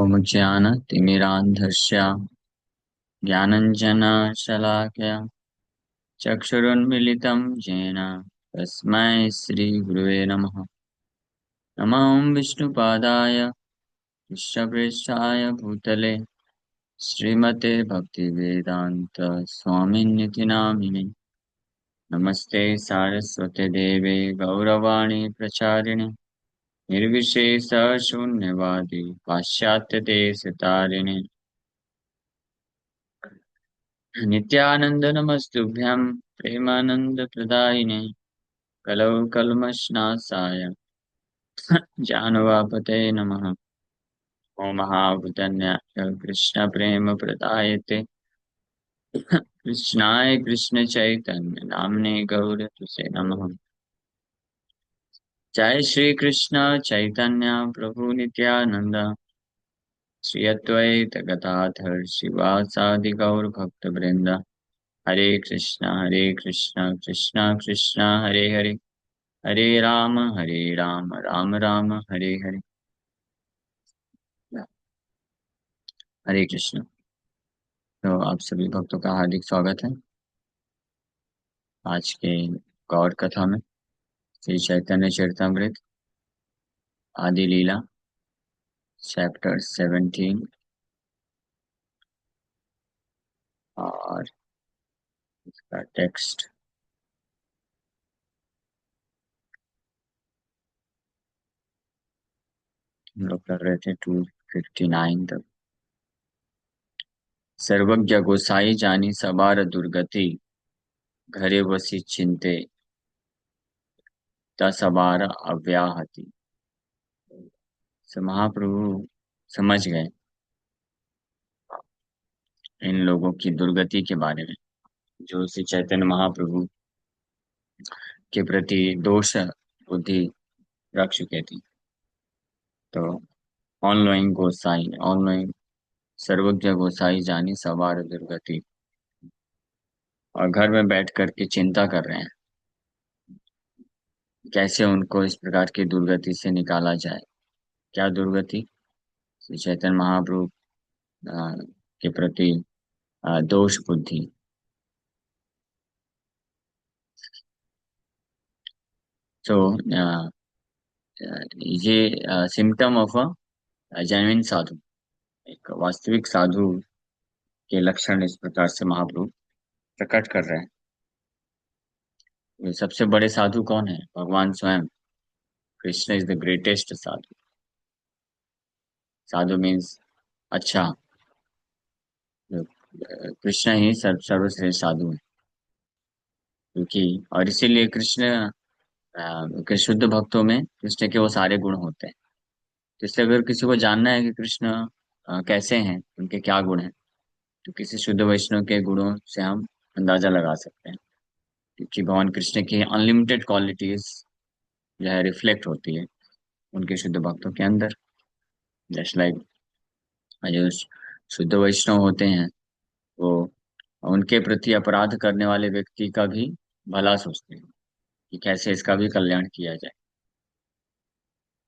ओम ज्ञानतिमिरान्धस्य ज्ञानञ्जनशलाकया चक्षुरुन्मीलितं येन तस्मै श्रीगुरुवे नमः। नमः ॐ विष्णुपादाय कृष्णप्रेष्ठाय भूतले श्रीमते भक्तिवेदान्त स्वामिन्निति नामिने। नमस्ते सारस्वते देवे गौरवाणी प्रचारिणे निर्विशेषशून्यवादी पाश्चात्यदेशतारिणे नित्यानंद नमस्तुभ्यं प्रेमानंद प्रदायिने कलौ कल्मषनाशाय जानवापते नमः। ओम महाभूतन्याय कृष्ण प्रेम प्रदायते कृष्णाय कृष्ण चैतन्य नामने गौर तुसे नमः। जय श्री कृष्ण चैतन्य प्रभु नित्यानंद श्री अद्वैत गदाधर शिवासादि गौर भक्त वृंद। हरे कृष्णा कृष्णा कृष्णा हरे हरे हरे राम राम राम हरे हरे। हरे कृष्ण। तो आप सभी भक्तों का हार्दिक स्वागत है आज के गौर कथा में। श्री चैतन्य चरितमृत आदि लीला चैप्टर 17 और इसका टेक्स्ट हम लोग कर रहे थे 259 तक। सर्वज्ञ गोसाई जानी सबार दुर्गति घरे बसी चिंते तसबार अव्याहति। महाप्रभु समझ गए इन लोगों की दुर्गति के बारे में जो श्री चैतन्य महाप्रभु के प्रति दोष बुद्धि रख चुके थे। तो ऑनलाइन गोसाई ऑनलाइन सर्वज्ञ गोसाई जानी सवार दुर्गति, और घर में बैठ करके चिंता कर रहे हैं कैसे उनको इस प्रकार की दुर्गति से निकाला जाए। क्या दुर्गति? श्री चैतन्य महाप्रभु अ, के प्रति दोष बुद्धि। तो ये सिम्टम ऑफ अ जेन्युइन साधु, एक वास्तविक साधु के लक्षण इस प्रकार से महाप्रभु प्रकट कर रहे हैं। ये सबसे बड़े साधु कौन है? भगवान स्वयं। Krishna is the greatest Sadhu. Sadhu means अच्छा। कृष्ण ही सर्वश्रेष्ठ साधु है। क्योंकि और इसीलिए कृष्ण के शुद्ध भक्तों में कृष्ण के वो सारे गुण होते हैं। तो इसलिए अगर किसी को जानना है कि कृष्ण कैसे हैं, उनके क्या गुण हैं, तो किसी शुद्ध वैष्णव के गुणों से हम अंदाजा लगा सकते हैं। क्योंकि भगवान कृष्ण की अनलिमिटेड क्वालिटीज जो है रिफ्लेक्ट होती है उनके शुद्ध भक्तों के अंदर। जस्ट लाइक जो शुद्ध वैष्णव होते हैं वो उनके प्रति अपराध करने वाले व्यक्ति का भी भला सोचते हैं कि कैसे इसका भी कल्याण किया जाए।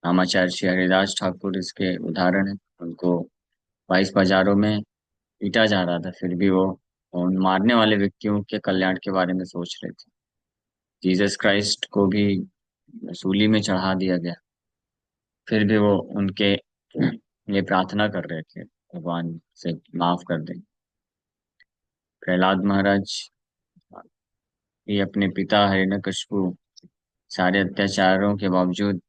रामाचार्य श्री हरिदास ठाकुर इसके उदाहरण है। उनको 22 बाजारों में पीटा जा रहा था, फिर भी वो उन मारने वाले व्यक्तियों के कल्याण के बारे में सोच रहे थे। जीसस क्राइस्ट को भी सूली में चढ़ा दिया गया, फिर भी वो उनके लिए प्रार्थना कर रहे थे भगवान से माफ कर दें। प्रहलाद महाराज ये अपने पिता हिरण्यकशिपु सारे अत्याचारों के बावजूद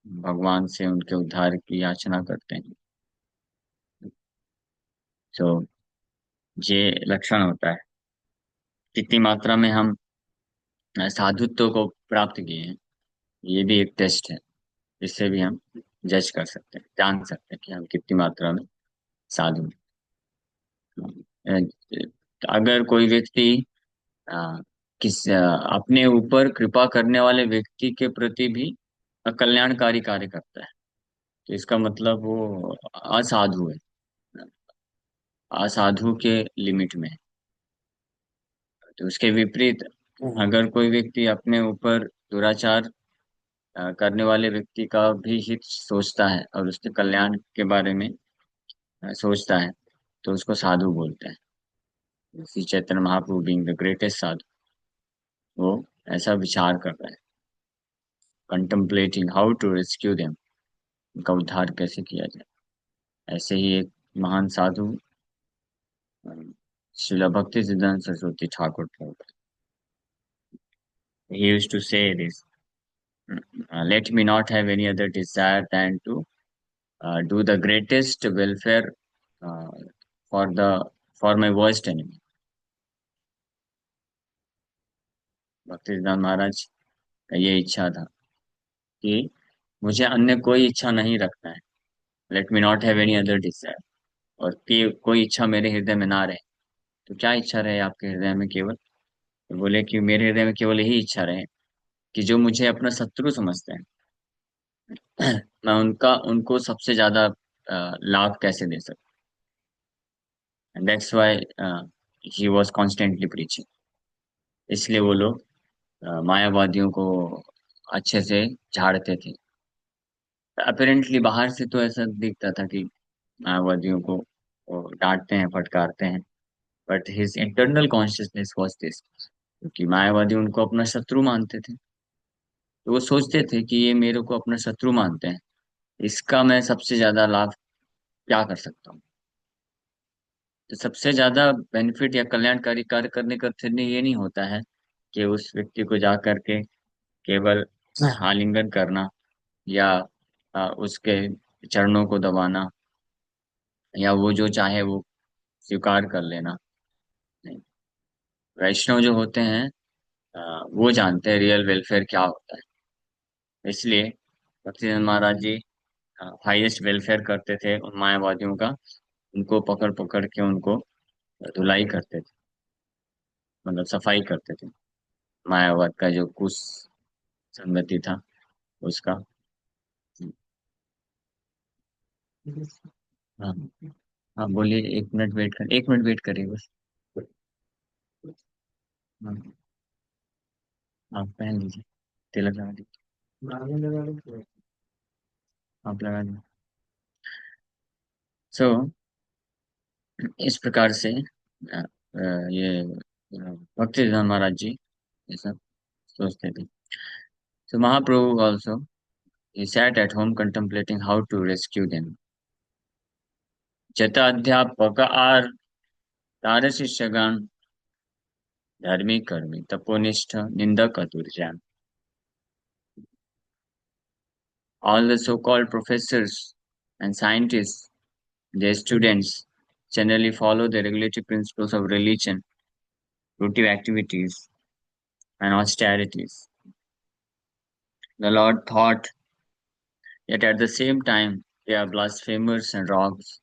भगवान से उनके उद्धार की याचना करते हैं। तो ये लक्षण होता है कितनी मात्रा में हम साधुत्व को प्राप्त किए हैं। ये भी एक टेस्ट है, जिससे भी हम जज कर सकते हैं, जान सकते हैं कि हम कितनी मात्रा में साधु हैं। अगर कोई व्यक्ति अ, अपने ऊपर कृपा करने वाले व्यक्ति के प्रति भी कल्याणकारी कार्य करता है, तो इसका मतलब वो असाधु है, असाधु के लिमिट में है। तो उसके विपरीत अगर कोई व्यक्ति अपने ऊपर दुराचार करने वाले व्यक्ति का भी हित सोचता है और उसके कल्याण के बारे में सोचता है, तो उसको साधु बोलते हैं। Shri Chaitanya Mahaprabhu being the greatest साधु, वो ऐसा विचार कर रहा है, कंtemplating हाउ टू रेस्क्यू देम, उनका उद्धार कैसे किया जाए। ऐसे ही एक महान साधु श्रील भक्ति सिद्धांत सरस्वती ठाकुर थे। He used to say this, let me not have any other desire than to do the greatest welfare uh, for the for my worst enemy। भक्ति सिद्धांत महाराज का ये इच्छा था कि मुझे अन्य कोई इच्छा नहीं रखना है। Let me not have any other desire, और कि कोई इच्छा मेरे हृदय में ना रहे। तो क्या इच्छा रहे आपके हृदय में? केवल, तो बोले कि मेरे हृदय में केवल यही इच्छा रहे कि जो मुझे अपना शत्रु समझते हैं मैं उनका उनको सबसे ज्यादा लाभ कैसे दे सकूं। And that's why he was constantly preaching. इसलिए वो लोग मायावादियों को अच्छे से झाड़ते थे। अपेरेंटली बाहर से तो ऐसा दिखता था कि मायावादियों को वो डांटते हैं, फटकारते हैं, but his internal consciousness was this, क्योंकि मायावादी उनको अपना शत्रु मानते थे। तो वो सोचते थे कि ये मेरे को अपना शत्रु मानते हैं, इसका मैं सबसे ज्यादा लाभ क्या कर सकता हूँ। तो सबसे ज्यादा बेनिफिट या कल्याणकारी कार्य करने का फिर ये नहीं होता है कि उस व्यक्ति को जा करके केवल आलिंगन करना, या उसके चरणों को दबाना, या वो जो चाहे वो स्वीकार कर लेना। नहीं, वैष्णव जो होते हैं वो जानते हैं रियल वेलफेयर क्या होता है। इसलिए भक्तिनाथ महाराज जी हाईएस्ट वेलफेयर करते थे उन मायावादियों का। उनको पकड़ पकड़ के उनको धुलाई करते थे, मतलब सफाई करते थे मायावाद का जो कुछ संगति था उसका। हाँ, हाँ बोलिए, 1 मिनट वेट कर, 1 मिनट वेट करिए बस। हाँ, आप पहन लीजिए, तिलक लगा दीजिए, आप लगा दीजिए। सो इस प्रकार से ये भक्ति सिद्धांत महाराज जी ये सब सोचते थे। So Mahaprabhu also, he sat at home contemplating how to rescue them. जताध्यापक आर तार शिष्यगण, धर्मी कर्मी तपोनिष्ठ निंदक दुर्जन। All the so-called professors and scientists, their students, generally follow the regulatory principles of religion, routine activities, and austerities. The Lord thought, yet at the same time, they are blasphemers and rogues.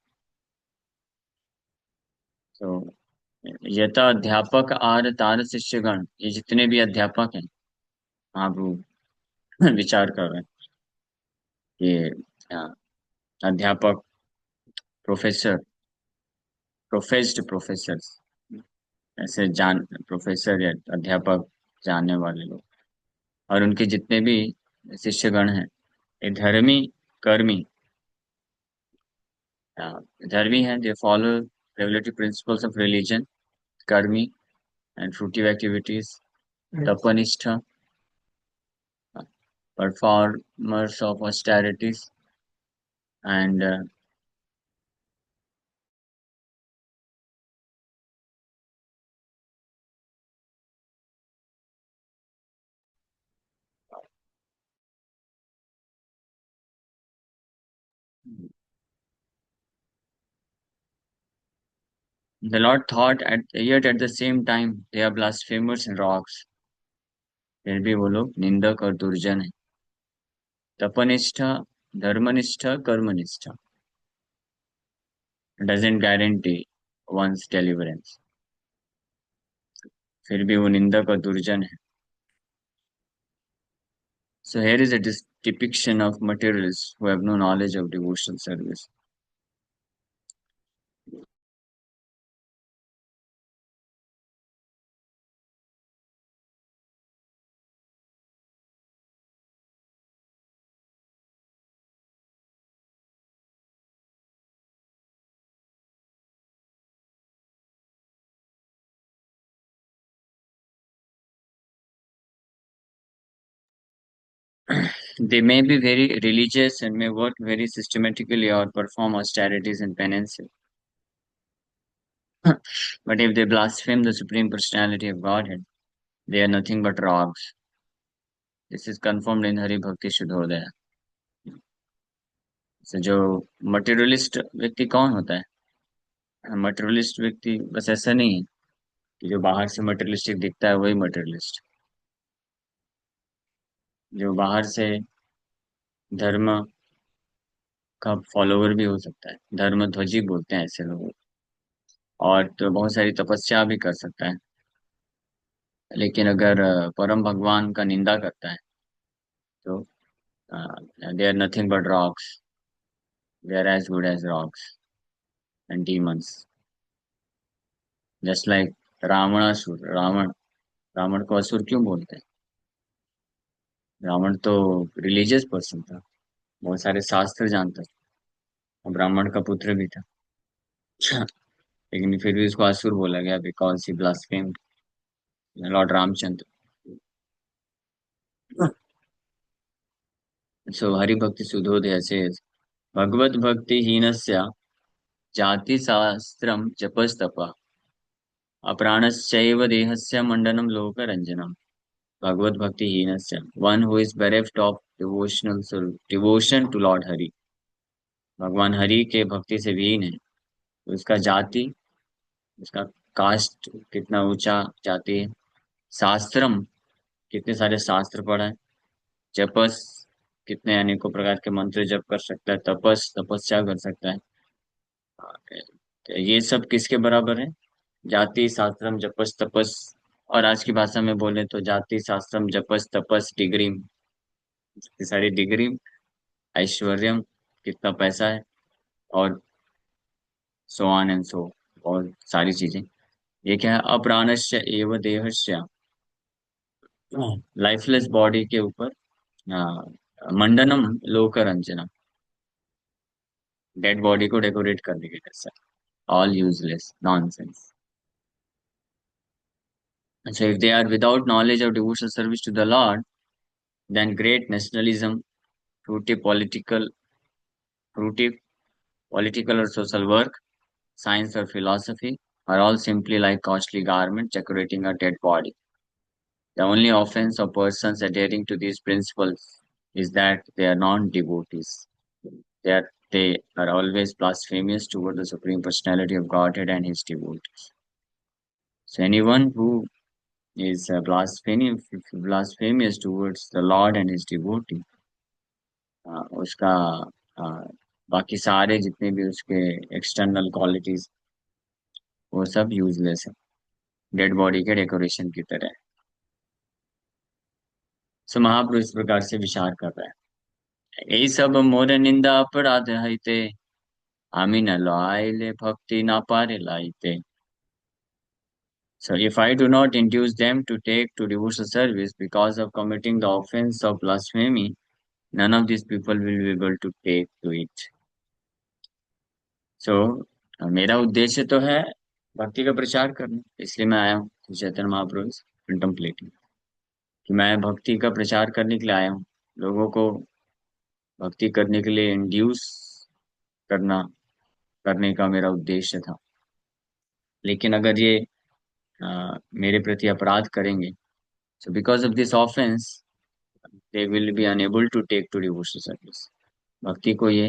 So, यथा अध्यापक are तार शिष्यगण, ये जितने भी अध्यापक हैं, आप वो विचार कर रहे हैं कि अध्यापक, प्रोफेसर, प्रोफेस्ड प्रोफेसर, ऐसे जान प्रोफेसर या अध्यापक जानने वाले लोग, और उनके जितने भी शिष्यगण हैं, ये धर्मी कर्मी, धर्मी हैं, they follow regulatory principles of religion, कर्मी एंड फ्रूटिव एक्टिविटीज, तपनिष्ठ, performers of austerities, and the Lord thought, yet at the same time they are blasphemers and rogues, फिर भी वो लोग निंदक और दुर्जन है। तपनिष्ठ, धर्मनिष्ठ, कर्मनिष्ठ, doesn't guarantee one's deliverance, फिर भी वो निंदक और दुर्जन है। So here is a depiction of materialists who have no knowledge of devotional service. They may be very religious and may work very systematically or perform austerities and penances. But if they blaspheme the Supreme Personality of Godhead, they are nothing but rogues. This is confirmed in Hari Bhakti Shuddhodaya. So जो materialist व्यक्ति कौन होता है? Materialist व्यक्ति बस ऐसा नहीं है कि जो बाहर से मटेरियलिस्टिक दिखता है वही मटेरियलिस्ट। जो बाहर से धर्म का फॉलोवर भी हो सकता है, धर्म ध्वजी बोलते हैं ऐसे लोगों को, और तो बहुत सारी तपस्या भी कर सकता है, लेकिन अगर परम भगवान का निंदा करता है तो they are nothing but rocks, they are as good as rocks and demons, just like Ravanasur. Ravan को असुर क्यों बोलते हैं? रावण तो रिलीजियस पर्सन था, बहुत सारे शास्त्र जानता था, और ब्राह्मण का पुत्र भी था। लेकिन फिर भी उसको असुर बोला गया because he blasphemed Lord Ramachandra. So Hari Bhakti Sudhodaya से भगवत भक्ति हीनस्य जाति शास्त्रम जपस्तप अप्राणश्चैव देहस्य मंडनम लोकरंजनम। भगवत भक्ति हीनस्य, one who is bereft of devotion to Lord Hari, भगवान हरि के भक्ति से विहीन है, तो उसका जाति, उसका कास्ट कितना ऊंचा जाति है, शास्त्रम कितने सारे शास्त्र पढ़ा है, जपस कितने अनेकों प्रकार के मंत्र जप कर सकता है, तपस्या कर सकता है। तो ये सब किसके बराबर है? जाति शास्त्रम जपस तपस, और आज की भाषा में बोले तो जाति शास्त्रम जपस तपस डिग्री, इतनी सारी डिग्री, ऐश्वर्यम, कितना पैसा है, और सो ऑन एंड सो, और सारी चीजें। ये क्या है? अप्राणस्य एव देहस्य, लाइफलेस बॉडी के ऊपर मंडनम लोकरंजनम, डेड बॉडी को डेकोरेट करने के जैसा, all useless nonsense. So if they are without knowledge of devotional service to the Lord, then great nationalism, fruity political, fruity political or social work, science or philosophy are all simply like costly garments decorating a dead body. The only offense of persons adhering to these principles is that they are non-devotees. They are always blasphemous toward the Supreme Personality of Godhead and His devotees. So anyone who is blasphemous towards the Lord and His devotee, उसका अ, बाकी सारे जितने भी उसके external qualities, वो सब useless है, dead body के डेकोरेशन की तरह है। सो महापुरुष इस प्रकार से विचार कर रहा है, यही सब मोर निंदा अपराध हईते, आमी न लाइले भक्ति ना पारे लाइते। So if I do not induce them to take to devotional service because of committing the offense of blasphemy, none of these people will be able to take to it. So मेरा उद्देश्य तो है भक्ति का प्रचार करना, इसलिए मैं आया हूँ चैतन्य महाप्रभु कंटम्पलेटिंग, कि मैं भक्ति का प्रचार करने के लिए आया हूँ, लोगों को भक्ति करने के लिए इंड्यूस करना, करने का मेरा उद्देश्य था। लेकिन अगर ये मेरे प्रति अपराध करेंगे, so because of this offense they will be unable to take to devotional service, भक्ति को ये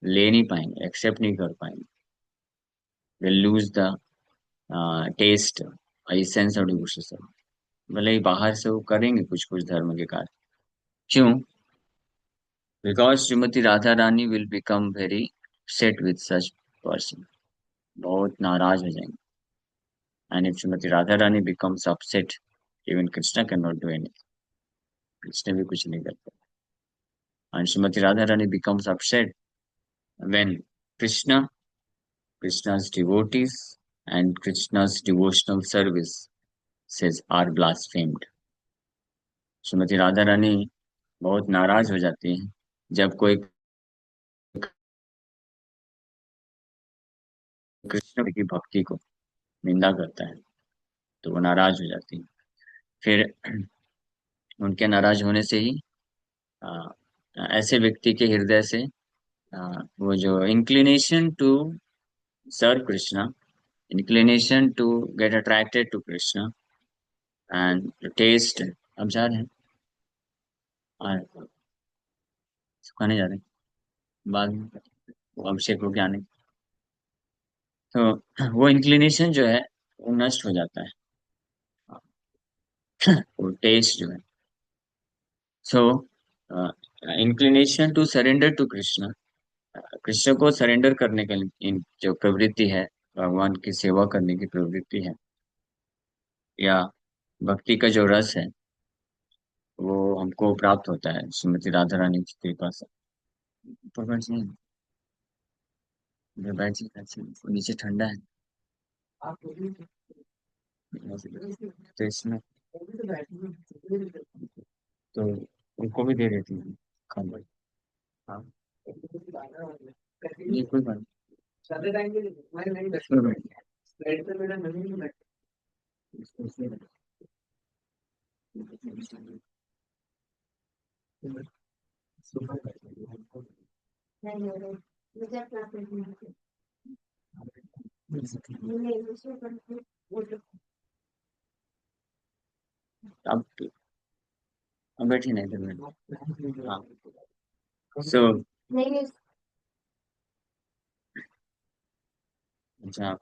ले नहीं पाएंगे, एक्सेप्ट नहीं कर पाएंगे, will lose the taste, essence of devotional service। भले ही बाहर से वो करेंगे कुछ कुछ धर्म के कार्य, क्यों? Because Shrimati Radha Rani will become very set with such person, बहुत नाराज हो जाएंगे। And if Shrimati Radha Rani becomes upset, even Krishna can not do anything, Krishna भी कुछ नहीं करते। And Shrimati Radha Rani becomes upset when Krishna, Krishna's devotees and Krishna's devotional services are blasphemed। Shrimati Radha Rani बहुत नाराज हो जाती हैं जब कोई कृष्ण की भक्ति को निंदा करता है, तो वो नाराज हो जाती है। फिर उनके नाराज होने से ही अ, ऐसे व्यक्ति के हृदय से वो जो inclination to serve Krishna, inclination to get attracted to Krishna and taste, अब जा रहे हैं खाने जा रहे हैं बाद में, वो अभिषेक हो के आने, तो वो इंक्लिनेशन जो है वो नष्ट हो जाता है, वो टेस्ट जो है। So inclination to surrender to Krishna, Krishna को सरेंडर करने का इन जो प्रवृत्ति है, भगवान की सेवा करने की प्रवृत्ति है, या भक्ति का जो रस है, वो हमको प्राप्त होता है श्रीमती राधा रानी की कृपा से। ऊपर बैठ जाइए, बैठ जाइए, बैठ जाइए, नीचे ठंडा है। तो इसमें तो उनको भी दे देती हूँ खाना। हाँ, ये कोई बात नहीं। अब बैठी नहीं कर, हाँ। सो अच्छा,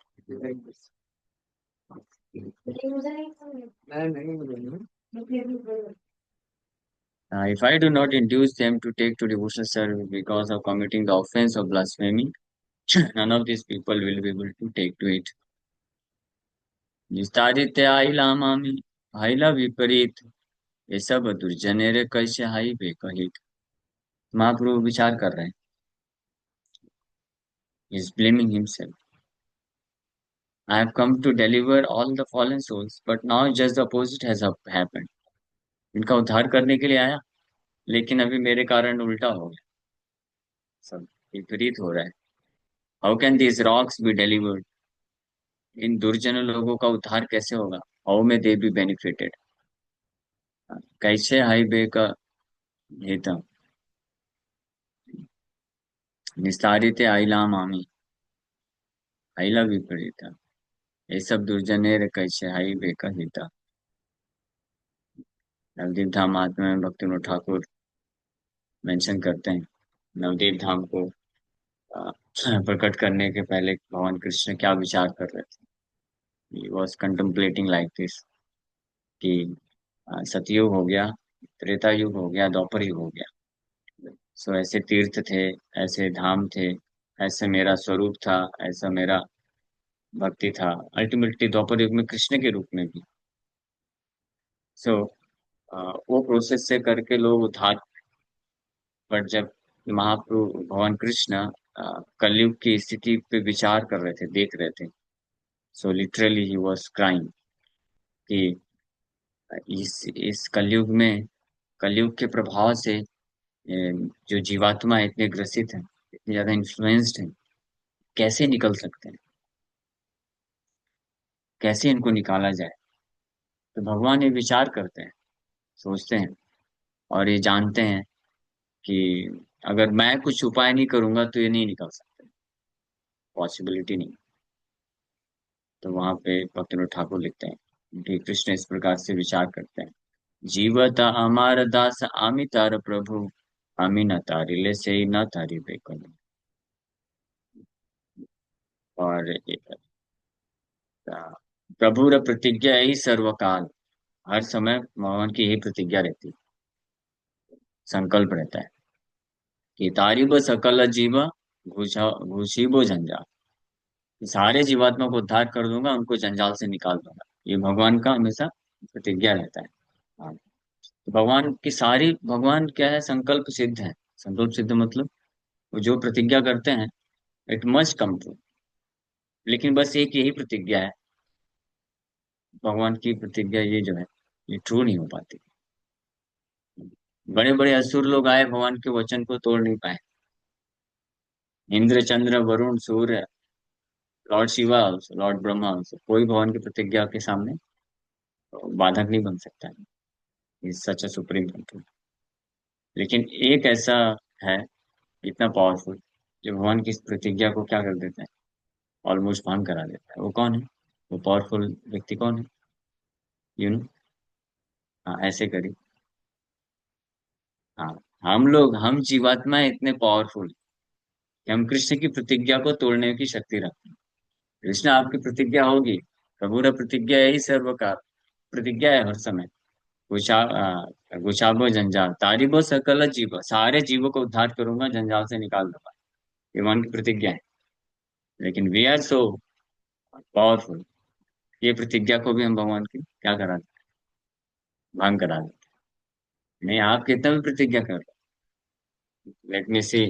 if I do not induce them to take to devotional service because of committing the offense of blasphemy, none of these people will be able to take to it. विस्तारित आइलामामि हाइला विपरीत, ये सब दुर्जनेर कैसे हाई बेकहित। महाप्रभु विचार कर रहे हैं, is blaming himself. I have come to deliver all the fallen souls, but now just the opposite has happened. इनका उद्धार करने के लिए आया, लेकिन अभी मेरे कारण उल्टा हो गया, सब विपरीत हो रहा है। How can these rocks be delivered? इन दुर्जन लोगों का उद्धार कैसे होगा? How may they be benefited? कैसे हाई बे का हेतु निस्तारित आइला मामी, आइला विपरीत, ये सब दुर्जनेर कैसे हाई बे का हिता। नवदीप धाम महात्म्य में भक्तिविनोद ठाकुर मेंशन करते हैं, नवदीप धाम को प्रकट करने के पहले भगवान कृष्ण क्या विचार कर रहे थे। ही वॉज कंtemplating लाइक दिस, कि सतयुग हो गया, त्रेता युग हो गया, द्वापर युग हो गया। सो ऐसे तीर्थ थे, ऐसे धाम थे, ऐसे मेरा स्वरूप था, ऐसा मेरा भक्ति था, अल्टीमेटली द्वापर युग में कृष्ण के रूप में भी। सो वो प्रोसेस से करके लोग उद्धार, पर जब महाप्रभु भगवान कृष्ण कलयुग की स्थिति पे विचार कर रहे थे, देख रहे थे, so literally he was crying कि इस कलयुग में, कलयुग के प्रभाव से जो जीवात्मा इतने ग्रसित हैं, इतने ज्यादा इन्फ्लुएंस्ड हैं, कैसे निकल सकते हैं, कैसे इनको निकाला जाए। तो भगवान ये विचार करते हैं, सोचते हैं, और ये जानते हैं कि अगर मैं कुछ उपाय नहीं करूंगा तो ये नहीं निकल सकते, पॉसिबिलिटी नहीं। तो वहां पे भक्तिविनोद ठाकुर लिखते हैं कि कृष्ण इस प्रकार से विचार करते हैं, जीवता अमार दास आमी तार प्रभु, आमी न तारिले से न तारी बेकन। और प्रभुर प्रतिज्ञा यही सर्वकाल, हर समय भगवान की यही प्रतिज्ञा रहती है, संकल्प रहता है कि तारिब सकल जीव घुसीबो जंजाल, सारे जीवात्मा को उद्धार कर दूंगा, उनको जंजाल से निकाल दूंगा, ये भगवान का हमेशा प्रतिज्ञा रहता है। हाँ, तो भगवान की सारी, भगवान क्या है, संकल्प सिद्ध है। संकल्प सिद्ध मतलब वो जो प्रतिज्ञा करते हैं इट मस्ट कम ट्रू, लेकिन बस एक यही प्रतिज्ञा है, भगवान की प्रतिज्ञा ये जो है, ये ट्रू नहीं हो पाती। बड़े बड़े असुर लोग आए, भगवान के वचन को तोड़ नहीं पाए, Indra Chandra Varun Surya, Lord Shiva also, Lord Brahma also, कोई भगवान की प्रतिज्ञा के सामने बाधक नहीं बन सकता है। Is such a supreme control. लेकिन एक ऐसा है, इतना पावरफुल, जो भगवान की इस प्रतिज्ञा को क्या कर देता है, ऑलमोस्ट भंग करा देता है। वो कौन है? वो पावरफुल व्यक्ति कौन है? You know. हाँ, ऐसे करिए। हाँ, हम जीवात्मा इतने पावरफुल कि हम कृष्ण की प्रतिज्ञा को तोड़ने की शक्ति रखते हैं। कृष्ण आपकी प्रतिज्ञा होगी, प्रभुर प्रतिज्ञा यही सर्वकाल प्रतिज्ञा है हर समय। गुचाबो जंजाल तारिबो सकल जीव, सारे जीवों को उद्धार करूंगा, जंजाल से निकाल दूंगा। ये भगवान की प्रतिज्ञा है। लेकिन वी आर सो पावरफुल, ये प्रतिज्ञा को भी हम भगवान की क्या करा दें? भंग करा दें। नहीं, आप कितना भी प्रतिज्ञा कर लो, let me see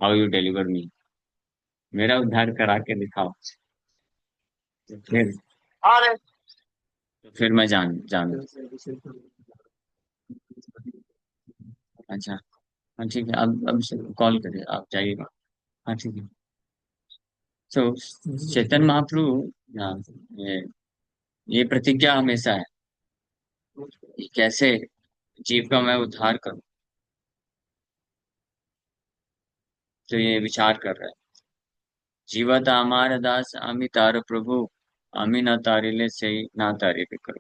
how you deliver me, मेरा उद्धार करा के दिखाओ। तो फिर मैं जान जान अच्छा। हाँ ठीक है, अब से कॉल करिए, आप जाइएगा। हाँ ठीक है। तो चैतन्य महाप्रभु, ये ये प्रतिज्ञा हमेशा है कि कैसे जीव का मैं उद्धार करूं। तो ये विचार कर रहे हैं, जीवत हमार दास आमी तार प्रभु, आमी ना तारिले से ना तारिले करो।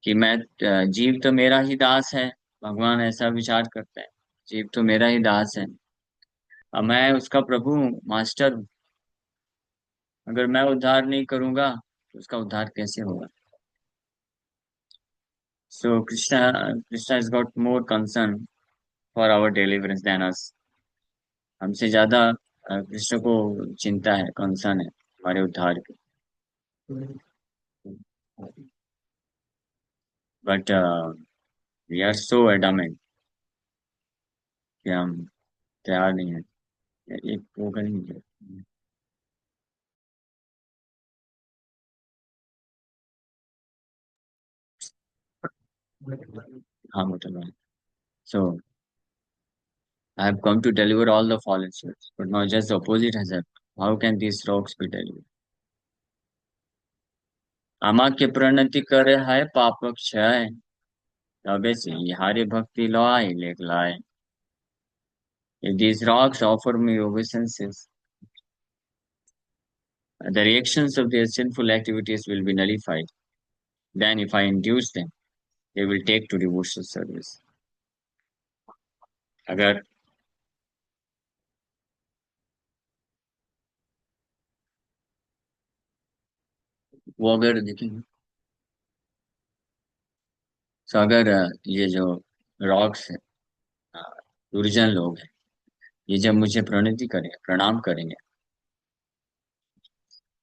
कि मैं जीव तो मेरा ही दास है, भगवान ऐसा विचार करते हैं। जीव तो मेरा ही दास है, और मैं उसका प्रभु हूँ, मास्टर हूँ। अगर मैं उद्धार नहीं करूंगा तो उसका उद्धार कैसे होगा? So Krishna is got more concern for our deliverance than us. हमसे ज्यादा कृष्ण को चिंता है, कंसर्न है हमारे उद्धार की। But we are so adamant कि हम तैयार नहीं है। एक वो करेंगे। हाँ मतलब, सो I have come to deliver all the fallen souls, but now just the opposite has happened. How can these rocks be delivered? आमा के प्रणति करे है पाप क्षय, तबे से हारे भक्ति लाए लेक लाए। If these rocks offer me obeisances, the reactions of their sinful activities will be nullified. Then, if I induce them, they will take to devotional service. अगर वो अगर देखेंगे, तो अगर ये जो रॉक्स है, गुरुजन लोग हैं, ये जब मुझे प्रणति करेंगे, प्रणाम करेंगे,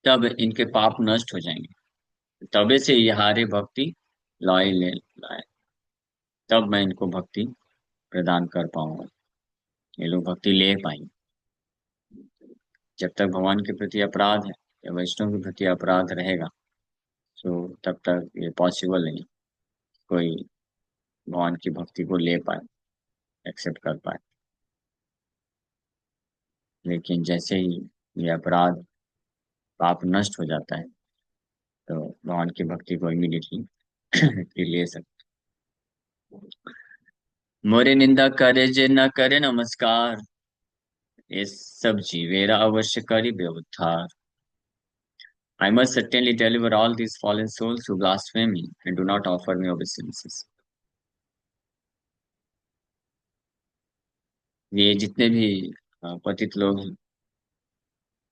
तब इनके पाप नष्ट हो जाएंगे। तबे से ये हारे भक्ति लाए ले लाए, तब मैं इनको भक्ति प्रदान कर पाऊंगा, ये लोग भक्ति ले पाएंगे। जब तक भगवान के प्रति अपराध है या वैष्णव के प्रति अपराध रहेगा, तो तब तक ये पॉसिबल नहीं, कोई भगवान की भक्ति को ले पाए, एक्सेप्ट कर पाए। लेकिन जैसे ही ये अपराध पाप नष्ट हो जाता है, तो भगवान की भक्ति को इमीडिएटली ले सकते। मोरे निंदा करे जे न करे नमस्कार, ये सब जीवेरा अवश्य करिबे उद्धार। I must certainly deliver all these fallen souls who blaspheme me and do not offer me obeisances. ये जितने भी पतित लोग हैं,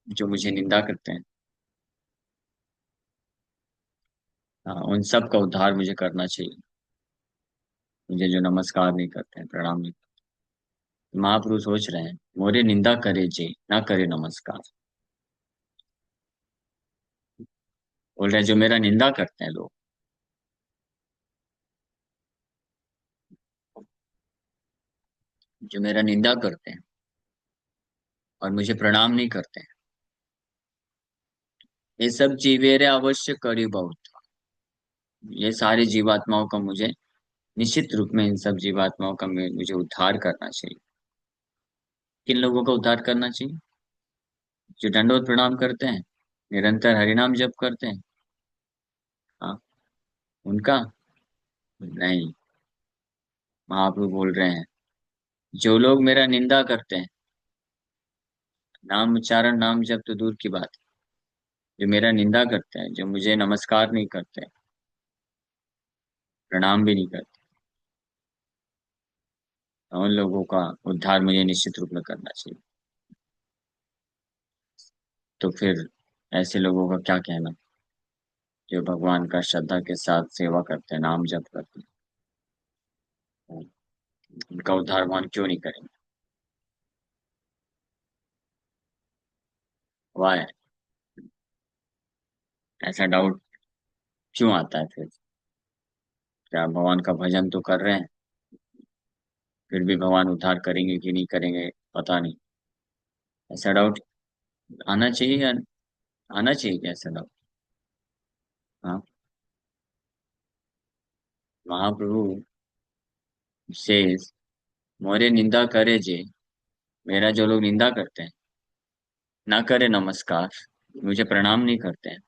जो मुझे निंदा करते हैं, उन सब का उद्धार मुझे करना चाहिए। मुझे जो नमस्कार नहीं करते हैं, प्रणाम नहीं करते। महापुरुष सोच रहे हैं, मोरे निंदा करे जे ना करे नमस्कार। बोल रहे हैं, जो मेरा निंदा करते हैं लोग, जो मेरा निंदा करते हैं और मुझे प्रणाम नहीं करते हैं, ये सब जीवेरे अवश्य करी बहुत। ये सारी जीवात्माओं का मुझे निश्चित रूप में, इन सब जीवात्माओं का मुझे उद्धार करना चाहिए। किन लोगों का उद्धार करना चाहिए? जो दंडवत प्रणाम करते हैं, निरंतर हरिनाम जप करते हैं, हाँ, उनका नहीं। महाप्रभु बोल रहे हैं, जो लोग मेरा निंदा करते हैं, नाम उच्चारण नाम जप तो दूर की बात है, जो मेरा निंदा करते हैं, जो मुझे नमस्कार नहीं करते, प्रणाम भी नहीं करते, तो उन लोगों का उद्धार मुझे निश्चित रूप में करना चाहिए। तो फिर ऐसे लोगों का क्या कहना, जो भगवान का श्रद्धा के साथ सेवा करते हैं, नाम जप करते हैं, उनका उद्धार भगवान क्यों नहीं करेंगे? वाह, ऐसा डाउट क्यों आता है फिर? क्या भगवान का भजन तो कर रहे हैं, फिर भी भगवान उद्धार करेंगे कि नहीं करेंगे, पता नहीं। ऐसा डाउट आना चाहिए या आना चाहिए क्या ऐसा डाउट? हाँ, महाप्रभु से मोरे निंदा करे जे, मेरा जो लोग निंदा करते हैं, ना करे नमस्कार, मुझे प्रणाम नहीं करते हैं,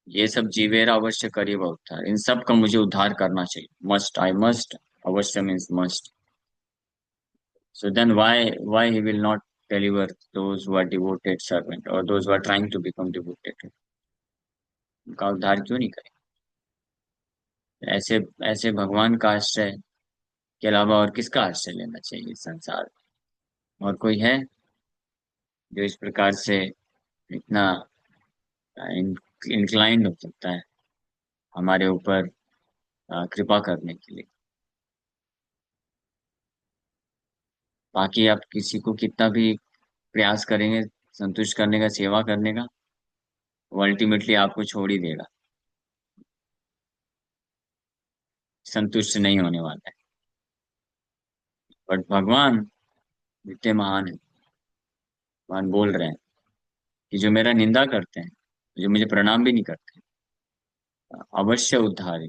ये सब जीवेरा अवश्य करिब उद्धार, इन सब का मुझे उद्धार करना चाहिए, मस्ट, आई मस्ट, अवश्य means must. So then why he will not deliver those who are devoted servant or those who are trying to become devoted? उनका उद्धार क्यों नहीं करे? ऐसे ऐसे भगवान का आश्रय के अलावा और किसका आश्रय लेना चाहिए इस संसार में? और कोई है जो इस प्रकार से इतना इंक्लाइंड हो सकता है हमारे ऊपर कृपा करने के लिए? बाकी आप किसी को कितना भी प्रयास करेंगे संतुष्ट करने का, सेवा करने का, वो अल्टीमेटली आपको छोड़ ही देगा, संतुष्ट नहीं होने वाला है। बट भगवान इतने महान है, भगवान बोल रहे हैं कि जो मेरा निंदा करते हैं, जो मुझे प्रणाम भी नहीं करते, अवश्य उद्धार,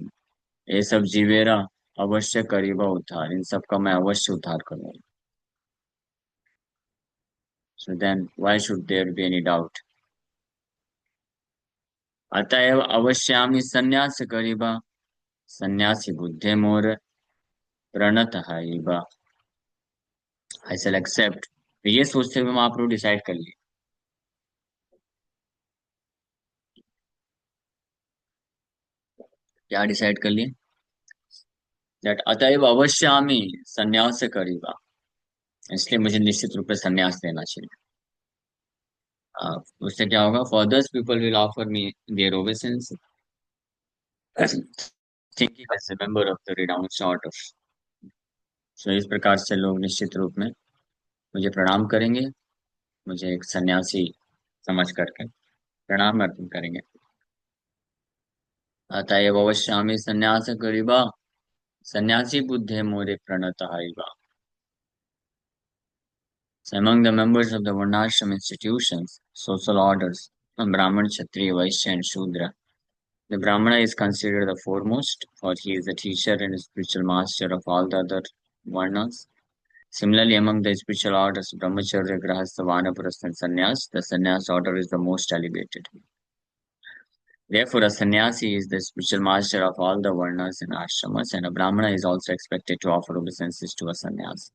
ये सब जीवेरा अवश्य करीबा उद्धार, इन सब का मैं अवश्य उद्धार करूंगा। So then why should there be any doubt? अतएव अवश्यामि संन्यास करीबा, सन्यासी बुद्धे मोर प्रणत हाइबा, आई शैल एक्सेप्ट। ये सोचते हुए आप लोग डिसाइड कर लिए, क्या डिसाइड कर लिए? दैट अतएव अवश्यामि संन्यास करीबा, इसलिए मुझे निश्चित रूप से संन्यास लेना चाहिए। उससे क्या होगा? For people will offer me their obeisance, thinking as a member of the renounced order. So इस प्रकार से लोग निश्चित रूप में मुझे प्रणाम करेंगे, मुझे एक सन्यासी समझ करके प्रणाम अर्पण करेंगे। अतएव अवश्यामि संन्यास करिबा, सन्यासी बुद्धे मोरे प्रणत हाइबा। So among the members of the Varnashram institutions, social orders, Brahman, Kshatriya, Vaishya, and Shudra, the Brahmana is considered the foremost, for he is the teacher and spiritual master of all the other Varnas. Similarly, among the spiritual orders, Brahmacharya, Grahastha, Vanaprastha, and Sannyas, the Sannyas order is the most elevated. Therefore, a sannyasi is the spiritual master of all the varnas and ashramas, and a brahmana is also expected to offer obeisances to a sannyasi.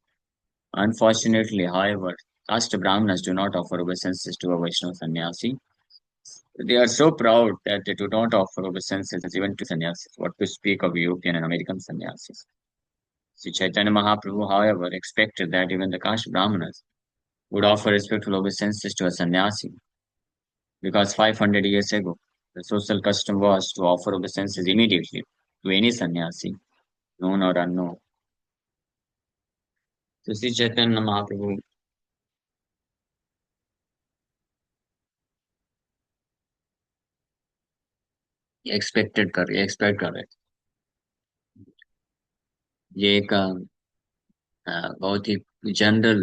Unfortunately, however, caste brahmanas do not offer obeisances to a Vaishnava sannyasi. They are so proud that they do not offer obeisances even to sannyasis. What to speak of European and American sannyasis? Sri Chaitanya Mahaprabhu, however, expected that even the caste brahmanas would offer respectful obeisances to a sannyasi, because 500 years ago, the social custom was to offer obeisances immediately to any sannyasi, known or unknown. So Sri Chaitanya Mahaprabhu expect कर रहे थे। ये एक बहुत ही general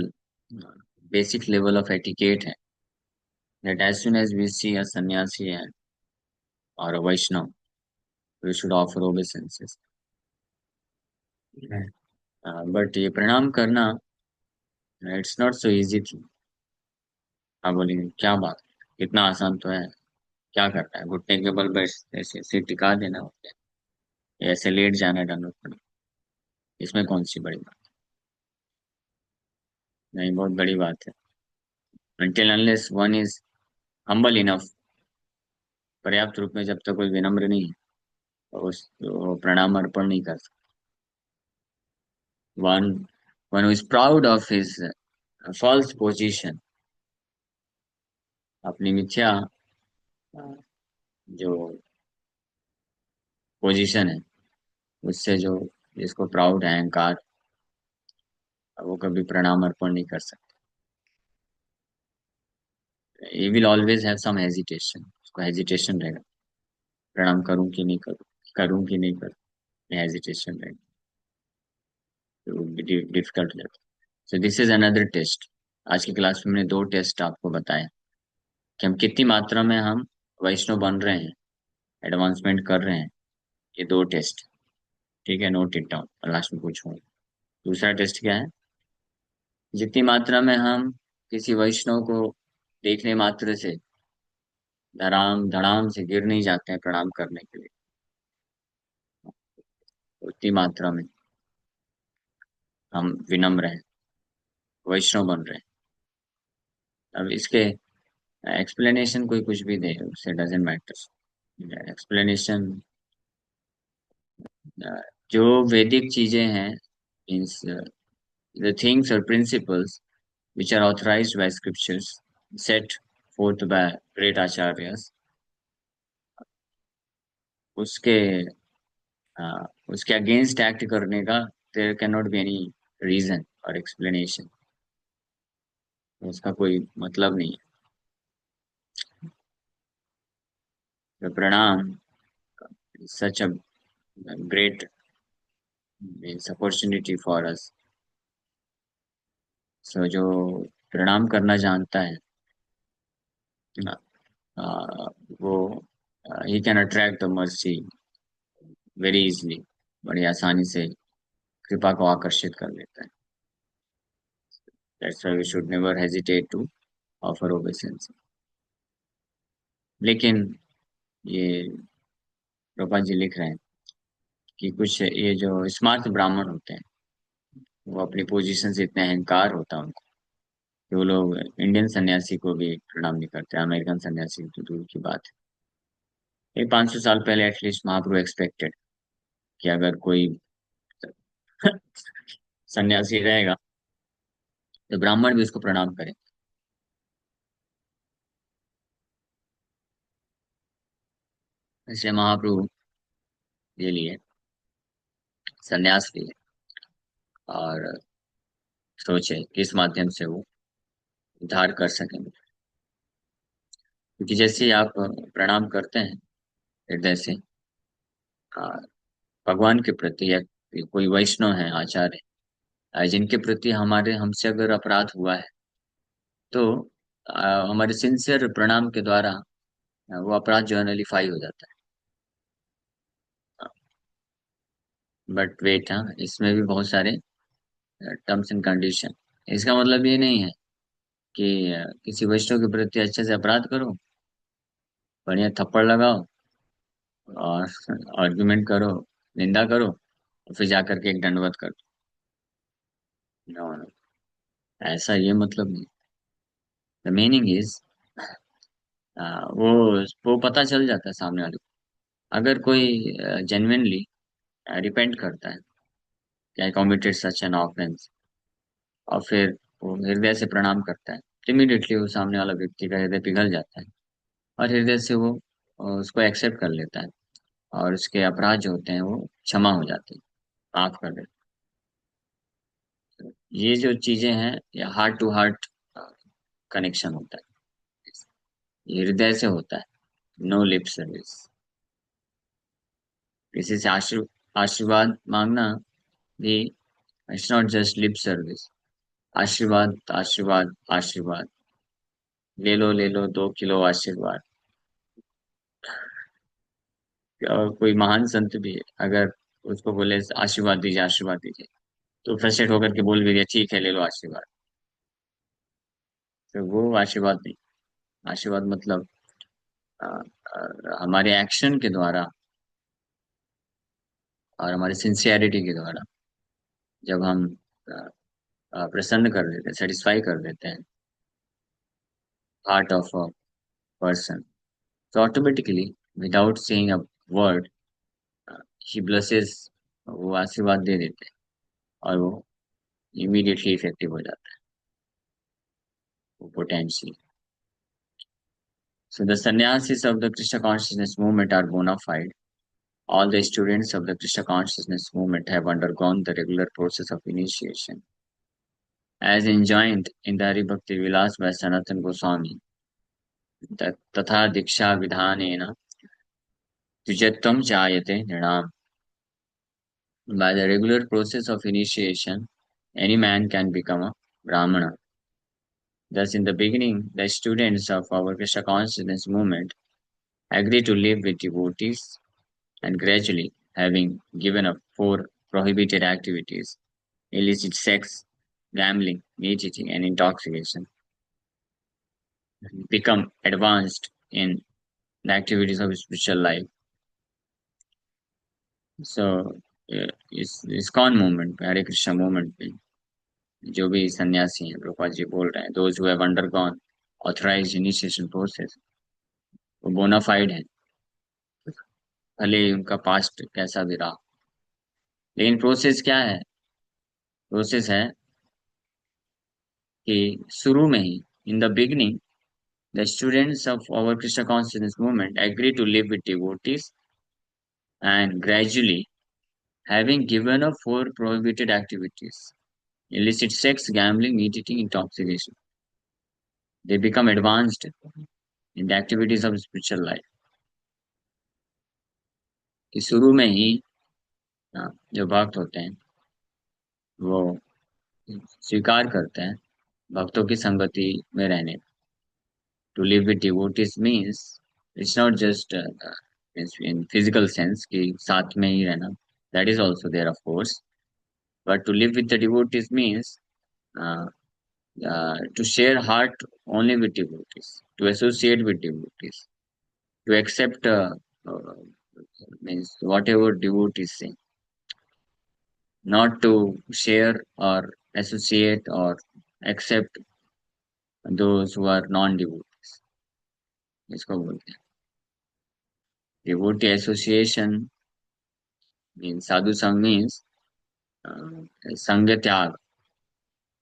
basic level of etiquette है, that as soon as we see a sannyasi or a Vaishnav, we should offer obeisances. But ये प्रणाम करना, इट्स नॉट सो इजी थी। आप बोलेंगे क्या बात, इतना आसान तो है, क्या करना है, घुटने के बल बस ऐसे सिर टिका देना होता है, ऐसे लेट जाना, डंडोत पड़े, इसमें कौन सी बड़ी बात? नहीं, बहुत बड़ी बात है। until unless one is humble enough, पर्याप्त रूप में जब तक कोई विनम्र नहीं है, तो उस तो प्रणाम अर्पण नहीं कर सकता। One who is proud of his false position, अपनी मिथ्या अ, जो पोजीशन है, उससे जो, जिसको प्राउड है, अहंकार, वो कभी प्रणाम अर्पण नहीं कर सकता। He will always have some hesitation, उसको हेजिटेशन रहेगा, प्रणाम करूं कि नहीं करूं, करूं कि नहीं करूं, हेजिटेशन रहेगा, तो डिफिकल्ट हो जाता है। So this is another test. आज की क्लास में मैंने दो टेस्ट आपको बताए कि हम कितनी मात्रा में हम वैष्णव बन रहे हैं, एडवांसमेंट कर रहे हैं। ये दो टेस्ट, ठीक है, नोट इट डाउन, लास्ट में पूछूंगा। दूसरा टेस्ट क्या है? जितनी मात्रा में हम किसी वैष्णव को देखने मात्र से धड़ाम धड़ाम से गिर नहीं जाते हैं प्रणाम करने के लिए, उतनी मात्रा में हम विनम्र हैं, वैष्णव बन रहे हैं। अब इसके एक्सप्लेनेशन कोई कुछ भी दे, उससे डजेंट मैटर। एक्सप्लेनेशन, जो वैदिक चीजें हैं, मीन्स द थिंग्स और principles which are authorized by scriptures, set forth by great acharyas, उसके उसके अगेंस्ट एक्ट करने का there can not be any reason और एक्सप्लेनेशन, उसका कोई मतलब नहीं है। Pranam, such a great means opportunity for us. So जो प्रणाम करना जानता है, अ, वो ही can attract the mercy very easily, बड़ी आसानी से कृपा को आकर्षित कर लेता है। That's why we should never hesitate to offer obeisance. लेकिन ये रूपा जी लिख रहे हैं कि कुछ ये जो स्मार्ट ब्राह्मण होते हैं, वो अपनी पोजीशन से इतने अहंकार होता है उनको कि वो लोग इंडियन सन्यासी को भी प्रणाम नहीं करते, अमेरिकन सन्यासी तो दूर की बात है। ये 500 साल पहले एटलीस्ट महाप्रभु एक्सपेक्टेड कि अगर कोई सन्यासी रहेगा तो ब्राह्मण भी उसको प्रणाम करे। इसलिए महाप्रभु ये लिए सन्यास लिए और सोचे किस माध्यम से वो उद्धार कर सकेंगे। क्योंकि जैसे ही आप प्रणाम करते हैं हृदय से, आ, भगवान के प्रति या कोई वैष्णव है, आचार्य, जिनके प्रति हमारे हमसे अगर अपराध हुआ है, तो हमारे सिंसियर प्रणाम के द्वारा वो अपराध जो है नलीफाई हो जाता है। बट वेट, हाँ, इसमें भी बहुत सारे टर्म्स एंड कंडीशन। इसका मतलब ये नहीं है कि किसी वैष्णव के प्रति अच्छे से अपराध करो, बढ़िया थप्पड़ लगाओ और आर्ग्यूमेंट करो, निंदा करो, और फिर जाकर के एक दंडवत करो। नो नो, ऐसा ये मतलब नहीं। द मीनिंग इज, वो वो पता चल जाता है सामने वाले को। अगर कोई जेन्युइनली रिपेंट करता है कि आई कॉमिटेड सच एन ऑफेंस, और फिर वो हृदय से प्रणाम करता है, इमीडिएटली वो सामने वाला व्यक्ति का हृदय पिघल जाता है और हृदय से वो उसको एक्सेप्ट कर लेता है, और उसके अपराध जो होते हैं वो क्षमा हो जाते हैं, माफ कर देते हैं। ये जो चीजें हैं, ये हार्ट टू हार्ट कनेक्शन होता है, ये हृदय से होता है, नो लिप सर्विस। किसी से आशीर्वाद मांगना भी, it's not just lip service. आशीर्वाद आशीर्वाद आशीर्वाद, ले लो 2 किलो आशीर्वाद। और कोई महान संत भी है, अगर उसको बोले आशीर्वाद दीजिए, तो फ्रस्ट्रेट होकर के बोल भी दिया ठीक है ले लो आशीर्वाद, तो वो आशीर्वाद नहीं। आशीर्वाद मतलब हमारे एक्शन के द्वारा और हमारी सिंसियरिटी के द्वारा, जब हम प्रसन्न कर देते हैं, सेटिस्फाई कर देते हैं heart of a person. So automatically, without saying a word, he blesses, वो आशीर्वाद दे देते हैं और वो immediately effective हो जाता है वो potentially. So the sannyasis of the Krishna consciousness movement are bona fide. All the students of the Krishna consciousness movement have undergone the regular process of initiation. As enjoined in the Hari Bhakti Vilas by Sanatan Goswami, तथा दीक्षा विधानेन द्विजत्वं जायते नृणाम्. By the regular process of initiation, any man can become a Brahmana. Thus, in the beginning, the students of our Krishna consciousness movement agree to live with devotees, and gradually, having given up four prohibited activities, illicit sex, gambling, meat eating, and intoxication, become advanced in the activities of spiritual life. So, इस ISKCON movement, हरे Krishna movement में जो भी सन्यासी हैं, प्रभुपाद जी बोल रहे हैं, those who have undergone authorized initiation process, वो बोनाफाइड है, भले ही उनका पास्ट कैसा भी रहा. लेकिन प्रोसेस क्या है? प्रोसेस है कि शुरू में ही, in the beginning, the students of our Krishna consciousness movement agree to live with devotees, and gradually having given up for prohibited activities, illicit sex, gambling, meat eating, intoxication, they become advanced in the activities of spiritual life. कि शुरू में ही जो भक्त होते हैं वो स्वीकार करते हैं भक्तों की संगति में रहने. To live with devotees means it's not just in physical sense कि साथ में ही रहना, that is also there of course, but to live with the devotees means uh, to share heart only with devotees, to associate with devotees, to accept uh, means whatever devotees say, not to share or associate or accept those who are non-devotees. इसको बोलते हैं devotee association. Means sadhu sang means sangha tyag.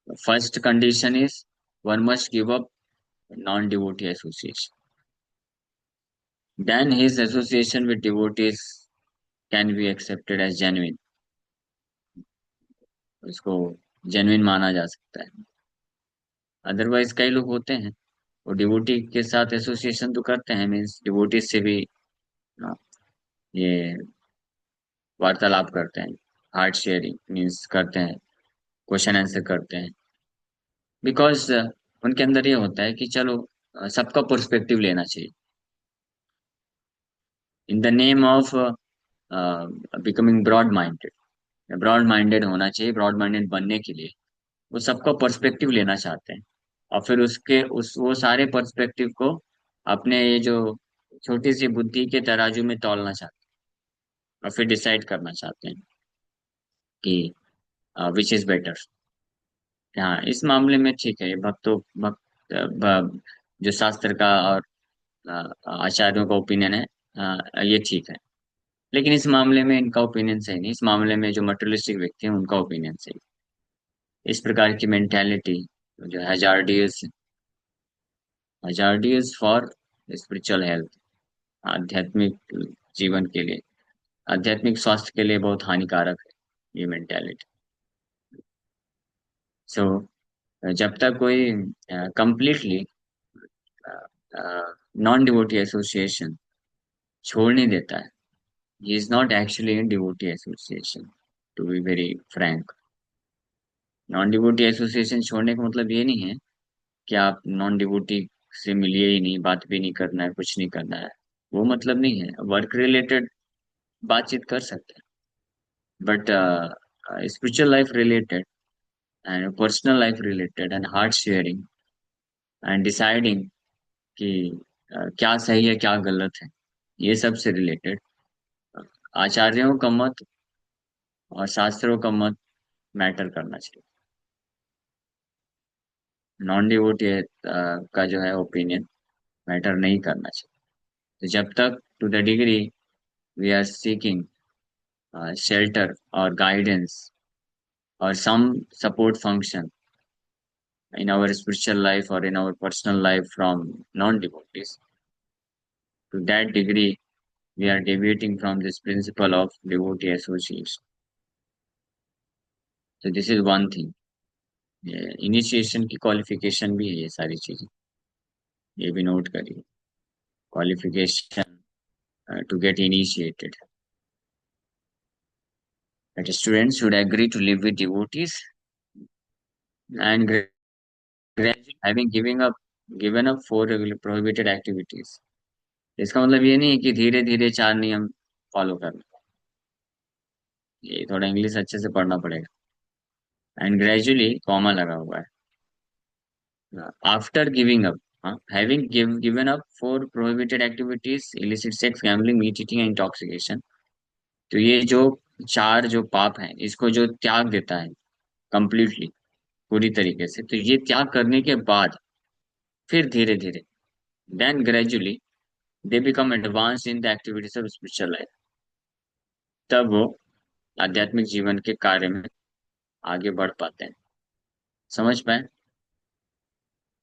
The first condition is one must give up non-devotee association. Then his association with devotees can be accepted as genuine. उसको genuine माना जा सकता है. Otherwise कई लोग होते हैं वो डिवोटी के साथ एसोसिएशन तो करते हैं, मीन्स डिवोटी से भी ये वार्तालाप करते हैं, हार्ट शेयरिंग मीन्स करते हैं, क्वेश्चन आंसर करते हैं, बिकॉज उनके अंदर ये होता है कि चलो सबका पर्सपेक्टिव लेना चाहिए in the name of becoming broad minded. Broad minded होना चाहिए, ब्रॉड माइंडेड बनने के लिए वो सबका पर्सपेक्टिव लेना चाहते हैं और फिर उसके उस वो सारे पर्सपेक्टिव को अपने ये जो छोटी सी बुद्धि के तराजू में तौलना चाहते हैं और फिर डिसाइड करना चाहते हैं कि विच इज बेटर. हाँ, इस मामले में ठीक है, ये भक्तों भक्त जो शास्त्र का और आचार्यों का ओपिनियन है, ये ठीक है. लेकिन इस मामले में इनका ओपिनियन सही नहीं, इस मामले में जो मटेरियलिस्टिक व्यक्ति हैं उनका ओपिनियन सही. इस प्रकार की मेंटेलिटी जो हजार्डियस फॉर स्पिरिचुअल हेल्थ, आध्यात्मिक जीवन के लिए, आध्यात्मिक स्वास्थ्य के लिए बहुत हानिकारक है ये मेंटेलिटी. सो जब तक कोई कंप्लीटली नॉन डिवोटी एसोसिएशन छोड़ नहीं देता है, he is not actually in devotee association, to be very frank. Non devotee association छोड़ने का मतलब ये नहीं है कि आप नॉन डिवोटी से मिलिए ही नहीं, बात भी नहीं करना है, कुछ नहीं करना है, वो मतलब नहीं है. वर्क रिलेटेड बातचीत कर सकते हैं, but spiritual life related and personal life related and heart sharing and deciding कि क्या सही है क्या गलत है, ये सब से रिलेटेड आचार्यों का मत और शास्त्रों का मत मैटर करना चाहिए. नॉन डिवोटी का जो है ओपिनियन मैटर नहीं करना चाहिए। तो जब तक to the degree we are seeking shelter or guidance or some support function in our spiritual life or in our personal life from non-devotees. To that degree, we are deviating from this principle of devotee association. So this is one thing. Initiation की qualification भी है ये सारी चीजें, ये भी note करिए। Qualification to get initiated. That students should agree to live with devotees and gradually having given up for prohibited activities. इसका मतलब ये नहीं है कि धीरे धीरे चार नियम फॉलो करना। ये थोड़ा इंग्लिश अच्छे से पढ़ना पड़ेगा। एंड ग्रेजुअली कॉमा लगा हुआ है after giving up, having given up for prohibited activities illicit sex gambling meat eating and intoxication. तो ये जो चार जो पाप हैं इसको जो त्याग देता है कंप्लीटली, पूरी तरीके से, तो ये त्याग करने के बाद फिर धीरे धीरे then gradually they become advance in the activities of spiritual life. तब वो आध्यात्मिक जीवन के कार्य में आगे बढ़ पाते हैं। समझ पाए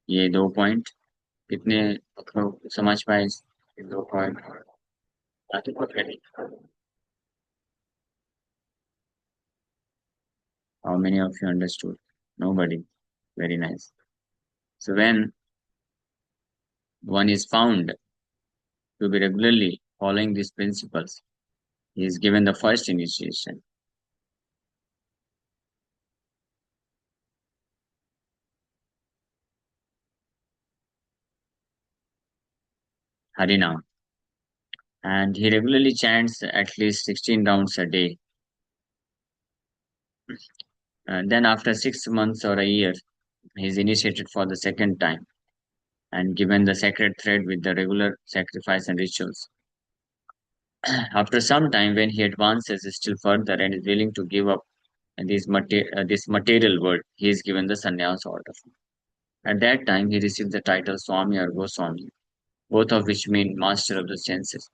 ये दो पॉइंट? कितने मतलब समझ पाए ये दो पॉइंट? बाकी को करें। How many of you understood? Nobody. Very nice. So when one is found to be regularly following these principles, he is given the first initiation. Harinam. And he regularly chants at least 16 rounds a day. Then after 6 months or a year, he is initiated for the second time and given the sacred thread with the regular sacrifice and rituals. After some time, when he advances still further and is willing to give up this material world, he is given the sannyas order. At that time, he receives the title Swami or Goswami, both of which mean master of the senses.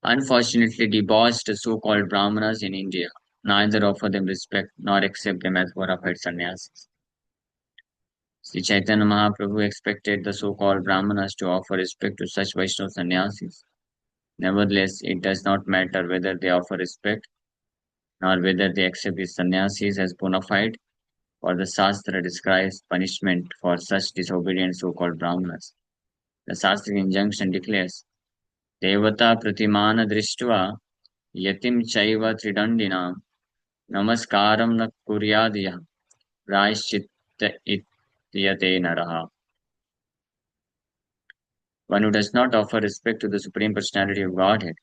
Unfortunately, debauched so-called Brahmanas in India neither offer them respect nor accept them as bona fide sannyasis. Sri Chaitanya Mahaprabhu expected the so-called Brahmanas to offer respect to such Vaishnava sannyasis. Nevertheless, it does not matter whether they offer respect nor whether they accept these sannyasis as bona fide, for the Shastra describes punishment for such disobedient so-called Brahmanas. The Shastric injunction declares, Devata pratimana drishtva yatim chaiva tridandinam namaskaram na kuryadya prayaschitta ityate naraha. One who does not offer respect to the Supreme Personality of Godhead,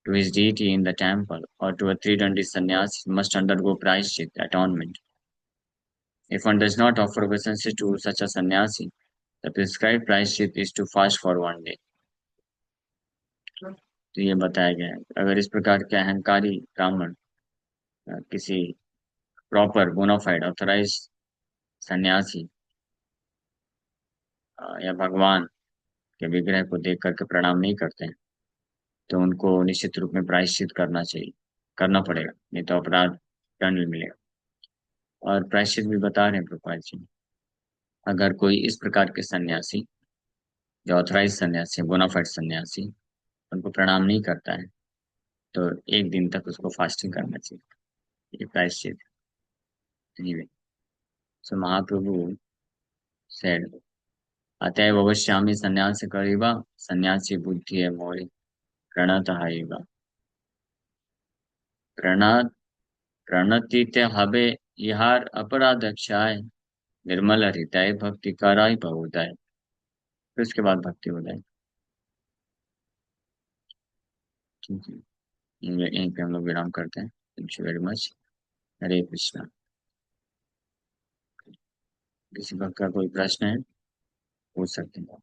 to his deity in the temple, or to a tridandi sannyasi must undergo prayaschitta, atonement. If one does not offer obeisance to such a sannyasi, the prescribed prayashchit is to fast for one day. तो ये बताया गया है अगर इस प्रकार के अहंकारी ब्राह्मण किसी प्रॉपर बोनाफाइड ऑथराइज सन्यासी या भगवान के विग्रह को देख करके प्रणाम नहीं करते हैं, तो उनको निश्चित रूप में प्रायश्चित करना चाहिए, करना पड़ेगा, नहीं तो अपराध दंड मिलेगा। और प्रायश्चित भी बता रहे हैं प्रभुपाद जी, अगर कोई इस प्रकार के सन्यासी जो ऑथराइज सन्यासी बोनाफाइड सन्यासी उनको प्रणाम नहीं करता है, तो एक दिन तक उसको फास्टिंग करना चाहिए। ये प्रायश्चित। एनीवे, सो महाप्रभु सेड, अतएव अवश्यामि सन्यास करिबा सन्यासी बुद्धि है मोरे प्रणत हाइबा। प्रणत प्रणतिते हबे इहार अपराध क्षाय निर्मल हृदय भक्ति कराई बहुदाय। फिर उसके बाद भक्ति उदय। ठीक है, यहीं पे हम लोग विराम करते हैं। थैंक यू वेरी मच। हरे कृष्णा। किसी भक्त का कोई प्रश्न है पूछ सकते हैं।